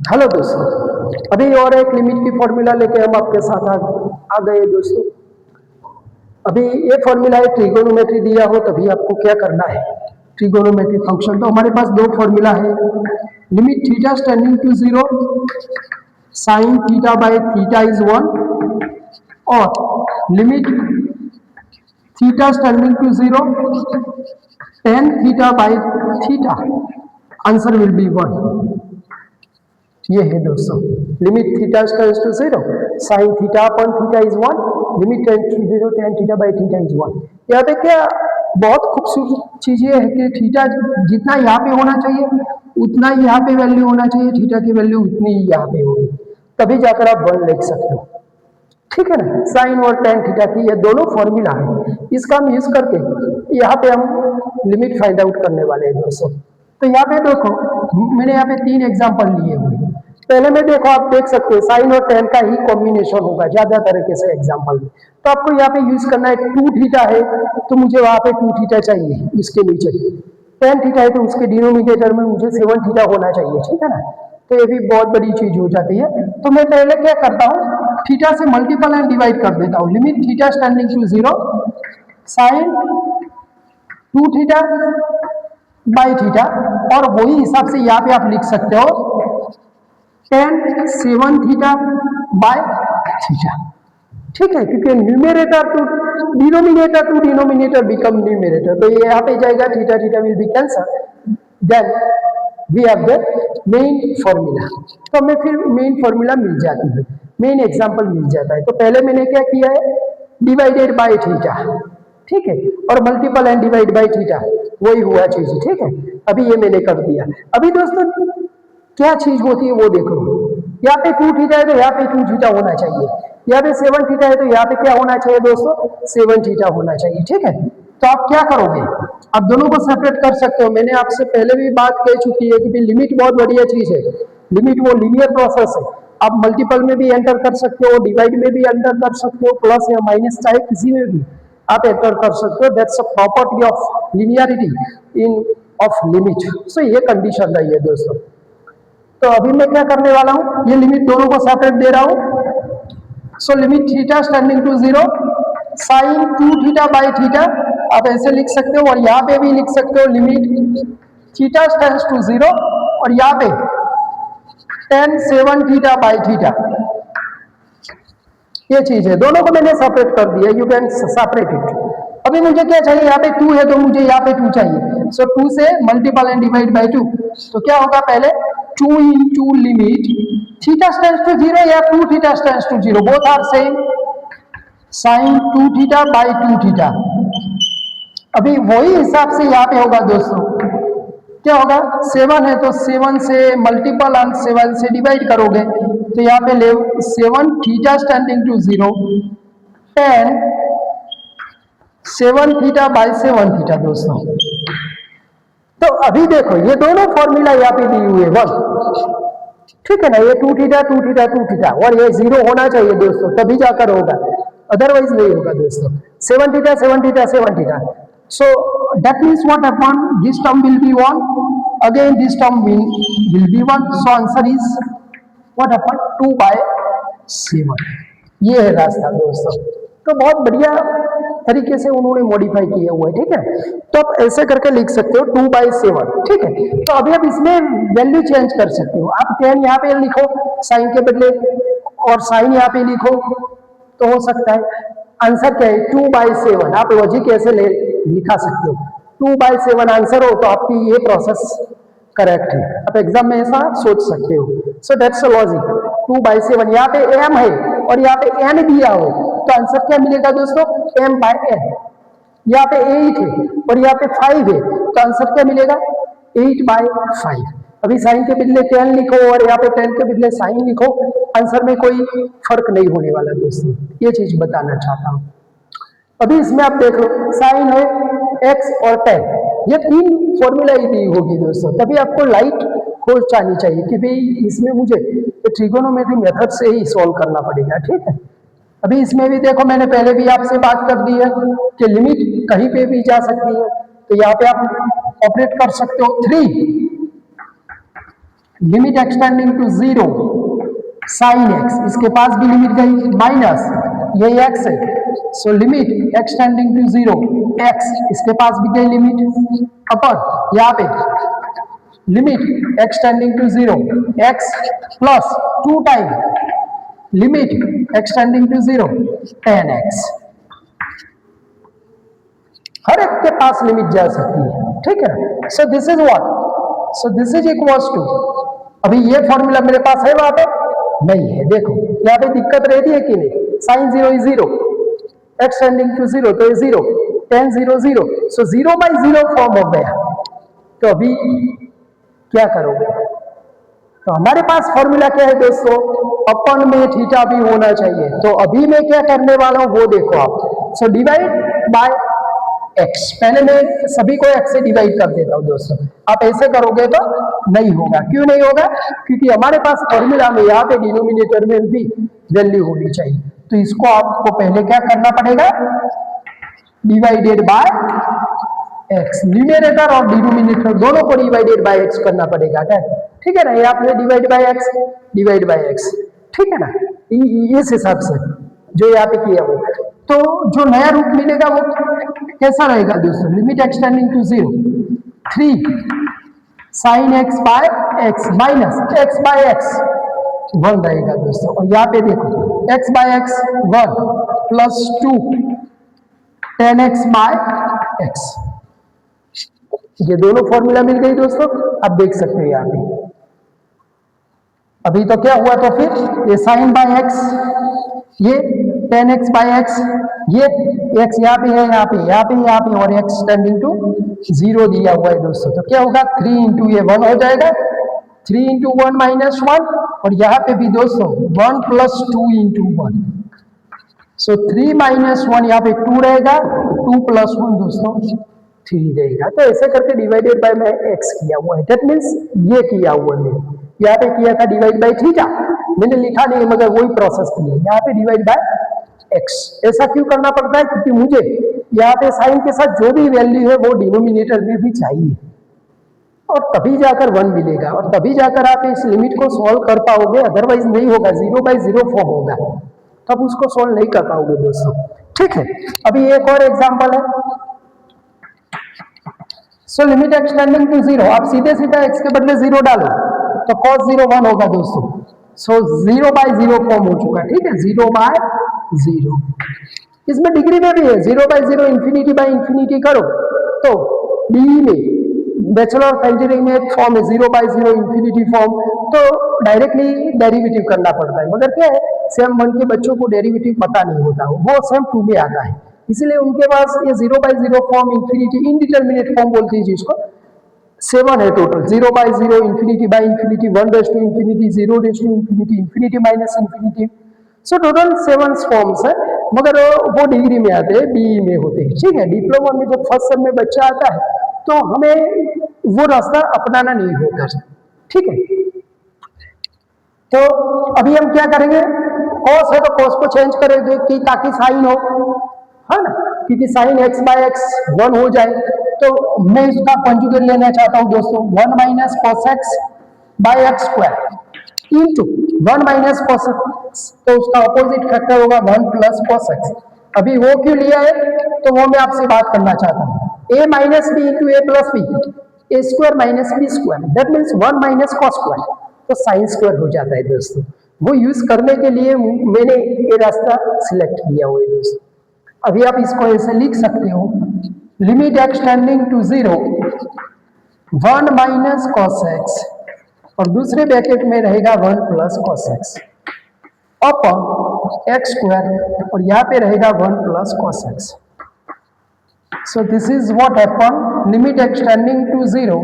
Hello दोस्तों, अभी और एक लिमिट की फॉर्मूला लेके हम आपके साथ आ गए दोस्तों। अभी ये फॉर्मूला है, ट्रिगोनोमेट्री दिया हो तभी आपको क्या करना है, ट्रिगोनोमेट्री फंक्शन। तो हमारे पास दो फॉर्मूला है, limit theta tending to 0 sine theta by theta is 1 और limit theta tending to 0 tan theta by theta, answer will be 1। ये है दोस्तों, limit theta tends to 0 sine theta upon theta is 1, limit tends to 0 tan theta by theta is 1। यहाँ पे क्या बहुत खूबसूरत चीज ये है कि थीटा जितना यहाँ पे होना चाहिए उतना ही यहाँ पे वैल्यू होना चाहिए, थीटा की वैल्यू उतनी ही यहाँ पे होगी, तभी जाकर आप 1 लिख सकते हो। ठीक है ना, साइन और टेन थीटा की ये दोनों फॉर्मूला है, इसका हम यूज करके यहाँ पे हम लिमिट फाइंड आउट करने वाले हैं दोस्तों। तो यहाँ पे देखो, मैंने यहाँ पे 3 एग्जांपल लिए हुए हैं। पहले में देखो, आप देख सकते हैं साइन और टेन का ही कॉम्बिनेशन होगा ज्यादा तरीके से एग्जांपल में। तो आपको यहाँ पे यूज करना है 2 थीटा है तो मुझे वहां पे 2 थीटा चाहिए, इसके नीचे 10 थीटा है तो उसके डिनोमिनेटर में मुझे 7 थीटा होना चाहिए। ठीक है ना, तो ये भी बहुत बड़ी चीज हो जाती है। तो मैं पहले क्या करता हूँ, थीटा से मल्टीपल एंड डिवाइड कर देता हूँ। Limit theta tending to 0 sine 2 theta by theta, और वही हिसाब से यहाँ पे आप लिख सकते हो टेन 7 थीटा बाय थीटा। ठीक है, क्योंकि numerator to denominator become numerator, तो ये यहाँ पे जाएगा, theta theta will be cancel, then we have the main formula. तो हमें फिर मेन फॉर्मूला मिल जाती है, मेन एग्जांपल मिल जाता है। तो पहले मैंने क्या किया है, डिवाइडेड बाय थीटा, ठीक है, और multiple and divide by theta, वही हुआ चीज। ठीक है, अभी ये मैंने कर दिया। अभी दोस्तों क्या चीज होती है वो देखो, यहाँ पे 2 थीटा है तो यहाँ पे 2 थीटा होना चाहिए, यहाँ पे 7 थीटा है तो यहाँ पे क्या होना चाहिए दोस्तों, 7 थीटा होना चाहिए। ठीक है, तो आप क्या करोगे, आप दोनों को सेपरेट कर सकते हो। मैंने आपसे पहले भी बात कह चुकी है कि लिमिट बहुत बढ़िया चीज है, लिमिट वो लीनियर प्रोसेस है। आप मल्टीपल में भी एंटर कर सकते हो, डिवाइड में भी एंटर कर सकते हो, प्लस या माइनस चाहे किसी में भी आप एंटर कर सकते हो। That's a property of linearity in of limit. So ये कंडीशन रही है दोस्तों। तो अभी मैं क्या करने वाला हूं, ये लिमिट दोनों को सेपरेट दे रहा हूं। So limit theta tending to 0 sine 2 theta by theta, आप ऐसे लिख सकते हो, और यहाँ पे भी लिख सकते हो लिमिट थीटा टेंड्स टू 0 और यहाँ पे टेन 7 थीटा बाई थीटा। ये चीज है, दोनों को मैंने सेपरेट कर दिया, यू कैन सेपरेट इट। अभी मुझे क्या चाहिए, यहाँ पे 2 है तो मुझे यहाँ पे 2 चाहिए। सो 2 से मल्टीपल एंड डिवाइड बाई 2, तो क्या होगा, पहले 2 into limit theta tends to 0 या 2 theta tends to 0, both are same, sine 2 theta by 2 theta. अभी वही हिसाब से यहाँ पे होगा दोस्तों, क्या होगा, 7 है तो 7 से मल्टीपल एंड 7 से डिवाइड करोगे, तो यहाँ पे ले 7 theta tending to 0 10 7 theta by 7 theta दोस्तों। तो अभी देखो, ये दोनों फॉर्मूला यहाँ पे दी हुई है 1, ठीक है ना, ये 2 थीटा 2 थीटा 2 थीटा, और ये 0 होना चाहिए दोस्तों, तभी जाकर होगा, अदरवाइज नहीं होगा दोस्तों। 7 theta 7 theta 7 theta, so that means what happen, this term will be 1, again this term will be 1, so answer is what happen, 2 by 7। ये है रास्ता दोस्तों। तो बहुत बढ़िया तरीके से उन्होंने मॉडिफाई किया हुआ है। ठीक है, तो आप ऐसे करके लिख सकते हो 2 by 7। ठीक है, तो अभी आप इसमें वैल्यू चेंज कर सकते हो, आप 10 यहाँ पे लिखो साइन के बदले, और साइन यहाँ पे लिखो, तो हो सकता है आंसर क्या है, 2 by 7। आप लॉजिक ऐसे लिखा सकते हो, 2 by 7 आंसर हो तो आपकी ये प्रोसेस करेक्ट है, आप एग्जाम में ऐसा सोच सकते हो। So that's a logic, 2 by 7। यहाँ पे m है और यहाँ पे n दिया हो तो आंसर क्या मिलेगा दोस्तों, m by n। यहाँ पे 8 है और यहाँ पे 5 है तो आंसर क्या मिलेगा, 8 by 5। अभी साइन के बदले 10 लिखो और यहाँ पे 10 के बदले साइन लिखो, आंसर में कोई फर्क नहीं होने वाला दोस्तों, ये चीज बताना चाहता हूँ। अभी इसमें आप देख लो, साइन है, x और 10, ये 3 फॉर्मूला ही दी होगी दोस्तों, तभी आपको लाइट खोज चाहिए चाहिए कि भाई इसमें मुझे ट्रिगोनोमेट्री मेथड से ही सॉल्व करना पड़ेगा। ठीक है, अभी इसमें भी देखो, मैंने पहले भी आपसे बात कर दी है कि लिमिट कहीं पे भी जा सकती है, तो यहाँ पे आप ऑपरेट कर सकते हो 3 limit extending to 0 sine x, इसके पास भी लिमिट गई माइनस, ये एक्स है, so limit extending to 0 x, इसके पास भी गई लिमिट, अपन यहाँ पे limit extending to 0 x plus 2 time limit extending to 0 tan x, हर एक के पास लिमिट जा सकती है, ठीक है। So this is what, so this is equals to, अभी ये फॉर्मूला मेरे पास है वहां पे नहीं है, देखो यहाँ पे दिक्कत रहती है कि नहीं, साइन 0 इज 0, एक्सटेंडिंग टू 0 तो 0, tan 0 0, सो 0/0 फॉर्म हो गया, तो अभी क्या करोगे, तो हमारे पास फॉर्मूला क्या है दोस्तों, अपन में थीटा भी होना चाहिए, तो अभी मैं क्या करने वाला हूं वो देखो आप, सो डिवाइड बाय x, पहले मैं सभी को x से डिवाइड कर देता हूं दोस्तों, आप ऐसे करोगे तो नहीं होगा, क्यों नहीं होगा, क्योंकि हमारे पास फॉर्मूला में यहाँ पे डिनोमिनेटर में भी वैल्यू होनी चाहिए, तो इसको आपको पहले क्या करना पड़ेगा, डिवाइडेड बाय x, न्यूमरेटर और डिनोमिनेटर दोनों को डिवाइडेड बाय x करना पड़ेगा, क्या ठीक है ना, ये आपने डिवाइड बाय x, ठीक है ना, इस हिसाब से जो यहाँ पे किया वो, तो जो नया रूप मिलेगा वो कैसा रहेगा दोस्तों, limit extending to 0 3 sine x by x minus x by x 1 रहेगा दोस्तों, और यहाँ पे देखो x by x 1 plus 2 tan x by x, ये दोनों फॉर्मूला मिल गई दोस्तों, आप देख सकते हो यहाँ पे, अभी तो क्या हुआ, तो फिर ये साइन बाय x, ये tan x बाय x, ये x यहाँ पे है, यहाँ पे और x टेंडिंग टू 0 दिया हुआ है दोस्तों, तो क्या होगा 3 इंटू ये 1 हो जाएगा, 3 इंटू 1 माइनस 1, और यहाँ पे भी दोस्तों 1 प्लस 2 इंटू 1, सो 3 माइनस 1 यहाँ पे 2 रहेगा, 2 प्लस 1 दोस्तों 3 रहेगा, तो ऐसे करके डिवाइडेड बाय मैं x किया हुआ है, दैट मीन्स ये किया हुआ है, यहाँ पे किया था डिवाइड बाय थीटा, मैंने लिखा नहीं मगर वही प्रोसेस किया, यहाँ पे डिवाइड बाय x, ऐसा क्यों करना पड़ता है, क्योंकि मुझे यहाँ पे साइन के साथ जो भी वैल्यू है वो डिनोमिनेटर में भी चाहिए, और तभी जाकर 1 मिलेगा, और तभी जाकर आप इस लिमिट को सॉल्व कर पाओगे, अदरवाइज नहीं होगा, 0/0 फॉर्म होगा, तब उसको सॉल्व नहीं कर पाओगे दोस्तों, ठीक है। अभी एक और एग्जांपल है, सो लिमिट एक्सटेंडिंग टू 0, आप सीधे सीधा x के बदले 0 डालो तो cos 0 1 होगा दोस्तों, सो 0/0 फॉर्म हो चुका, ठीक है, 0/0, इसमें डिग्री में भी है, 0/0 इंफिनिटी बाय इंफिनिटी करो तो डी में बैचलर ऑफ इंजीनियरिंग में एक फॉर्म है 0/0 इंफिनिटी फॉर्म, तो डायरेक्टली डेरिवेटिव करना पड़ता है, मगर क्या है सेम 1 के बच्चों को डेरिवेटिव पता नहीं होता, वो सेम 2 में आता है, इसलिए उनके पास ये 0/0 फॉर्म इंफिनिटी इनडिटरमिनेट फॉर्म बोलते हैं जिसको, 7 है total, 0/0 infinity by infinity 1 raise to infinity 0 raise to infinity infinity minus infinity, so total 7 forms है, मगर वो डिग्री में आते हैं, बीई में होते हैं, ठीक है। डिप्लोमा में जब फर्स्ट सेम में बच्चा आता है तो हमें वो रास्ता अपनाना नहीं होता, ठीक है। तो अभी हम क्या करेंगे, कॉस है तो कॉस को चेंज करेंगे कि ताकि साइन हो, है ना, क्योंकि साइन x बाय x 1 हो जाए, तो मैं इसका कंजुगेट लेना चाहता हूं दोस्तों, 1 minus cos x by x square into 1 minus cos x, तो उसका अपोजिट फैक्टर होगा 1 प्लस कॉस x। अभी वो क्यों लिया है तो वो मैं आपसे बात करना चाहता हूं, a minus B into A plus B, A square minus B square, that means 1 minus cos square, so sine square हो जाता है दोस्तों, वो यूज करने के लिए मैंने ये रास्ता सिलेक्ट किया हुआ है दोस्तों। अभी आप इसको ऐसे लिख सकते हो, limit extending to 0 1 minus cos x, और दूसरे ब्रैकेट में रहेगा 1 plus cos x upon x square, और यहाँ पे रहेगा 1 plus cos x. So this is what happen, limit extending to 0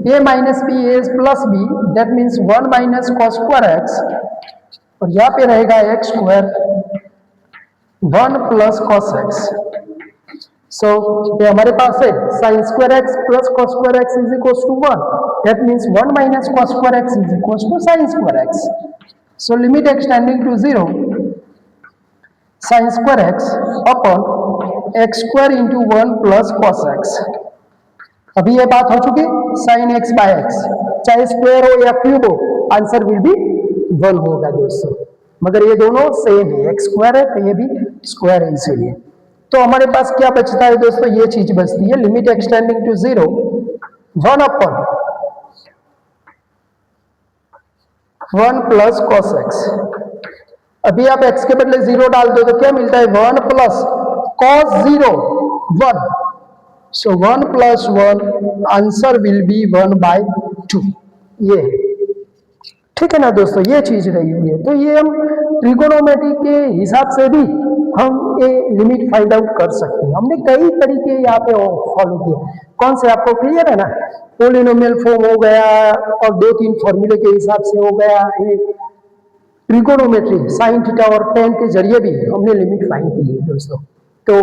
a minus B A plus B, that means 1 minus cos square x, और यहाँ पे रहेगा x square 1 plus cos x. So ये हमारे पास है sign square x plus cos square x is equal to 1, that means 1 minus cos square x is equal to sine square x. So limit extending to 0 sine square x upon x square into 1 plus cos x. अभी ये बात हो चुकी sine x by x, चाहे square हो या cube हो, answer will be 1 होगा दोस्तों। मगर ये दोनों सेम है, एक्स स्क्वायर है तो ये भी स्क्वायर है, इसीलिए। तो हमारे पास क्या बचता है दोस्तों, ये चीज बचती है, limit extending to 0 1 plus cos x. अभी आप x के बदले 0 डाल दो तो क्या मिलता है, 1 plus cos 0 1। So 1 plus 1 answer will B 1/2। ये है, ठीक है ना दोस्तों, ये चीज रही हुई है। तो ये हम ट्रिगोनोमेट्री के हिसाब से भी हम ये लिमिट फाइंड आउट कर सकते हैं। हमने कई तरीके यहाँ पे फॉलो किए। कौन से आपको क्लियर है ना, पोलिनोमियल फॉर्म हो गया और 2-3 फॉर्मूले के हिसाब से हो गया, ट्रिगोनोमेट्री साइन थीटा और टेन के जरिए भी हमने लिमिट फाइंड की है दोस्तों। तो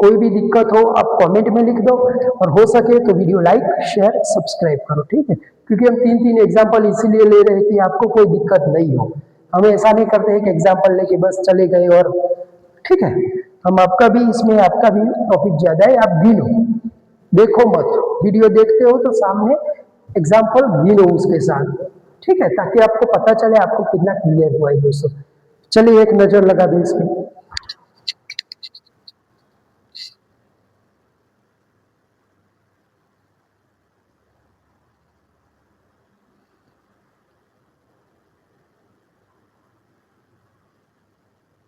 कोई भी दिक्कत हो आप कमेंट में लिख दो, और हो सके तो वीडियो लाइक शेयर सब्सक्राइब करो, ठीक है। क्योंकि हम 3-3 एग्जाम्पल इसीलिए ले रहे हैं कि आपको कोई दिक्कत नहीं हो। हमें ऐसा नहीं करते एक एग्जाम्पल लेके बस चले गए, और ठीक है, हम आपका भी इसमें आपका भी टॉपिक ज्यादा है, आप गिनो, देखो मत, वीडियो देखते हो तो सामने एग्जाम्पल गिनो उसके साथ, ठीक है, ताकि आपको पता चले आपको कितना क्लियर हुआ है दोस्तों। चलिए एक नजर लगा दो इस पे।